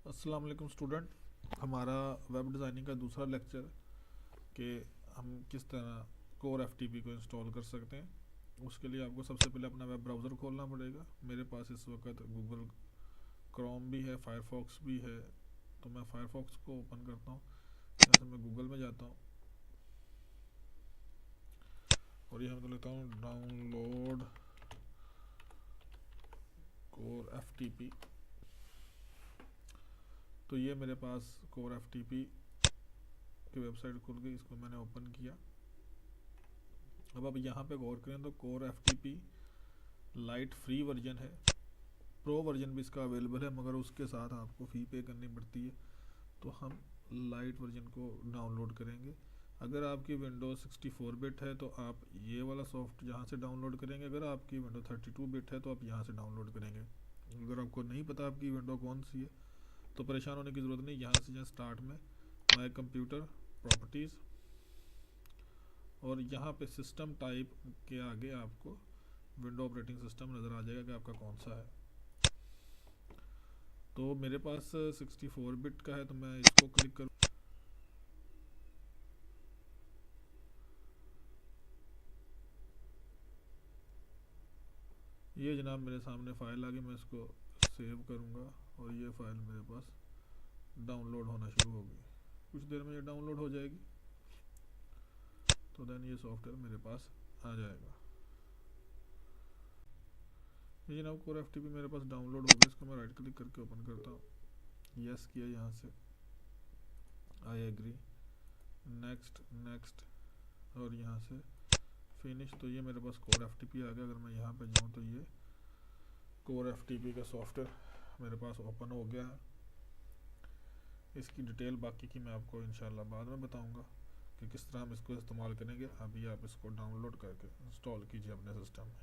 अस्सलाम वालेकुम स्टूडेंट। हमारा वेब डिज़ाइनिंग का दूसरा लेक्चर कि हम किस तरह कोर एफटीपी को इंस्टॉल कर सकते हैं। उसके लिए आपको सबसे पहले अपना वेब ब्राउज़र खोलना पड़ेगा। मेरे पास इस वक्त गूगल क्रोम भी है, फायरफॉक्स भी है, तो मैं फायरफॉक्स को ओपन करता हूँ। यहाँ से मैं गूगल में जाता हूँ और यहाँ तो लेता हूँ डाउनलोड कोर एफटीपी। तो ये मेरे पास कोर एफटीपी की वेबसाइट खुल गई, इसको मैंने ओपन किया। अब यहाँ पे गौर करें तो core FTP light free version है, प्रो वर्जन भी इसका अवेलेबल है, मगर उसके साथ आपको फ़ी पे करनी पड़ती है। तो हम लाइट वर्जन को डाउनलोड करेंगे। अगर आपकी विंडोज़ 64 बिट है तो आप ये वाला सॉफ्ट यहाँ से डाउनलोड करेंगे। अगर आपकी विंडो 32 बिट है तो आप यहाँ से डाउनलोड करेंगे। अगर आपको नहीं पता आपकी विंडो कौन सी है तो परेशान होने की ज़रूरत नहीं। यहाँ से स्टार्ट में माई कंप्यूटर प्रॉपर्टीज़ और यहाँ पे सिस्टम टाइप के आगे आपको विंडो ऑपरेटिंग सिस्टम नज़र आ जाएगा कि आपका कौन सा है। तो मेरे पास 64 बिट का है तो मैं इसको क्लिक करूँ। ये जनाब मेरे सामने फ़ाइल आ गई, मैं इसको सेव करूँगा और ये फ़ाइल मेरे पास डाउनलोड होना शुरू होगी। कुछ देर में ये डाउनलोड हो जाएगी तो देन ये सॉफ्टवेयर मेरे पास आ जाएगा। ये जनाब कोर एफटीपी मेरे पास डाउनलोड हो गया। इसको मैं राइट क्लिक करके ओपन करता हूँ। यस किया, यहाँ से आई एग्री, नेक्स्ट नेक्स्ट और यहाँ से फिनिश। तो ये मेरे पास कोर एफटीपी आ गया। अगर मैं यहाँ पे जाऊँ तो ये कोर एफटीपी का सॉफ्टवेयर मेरे पास ओपन हो गया है। इसकी डिटेल बाकी की मैं आपको इंशाल्लाह बाद में बताऊंगा कि किस तरह हम इसको इस्तेमाल करेंगे। अभी आप इसको डाउनलोड करके इंस्टॉल कीजिए अपने सिस्टम में।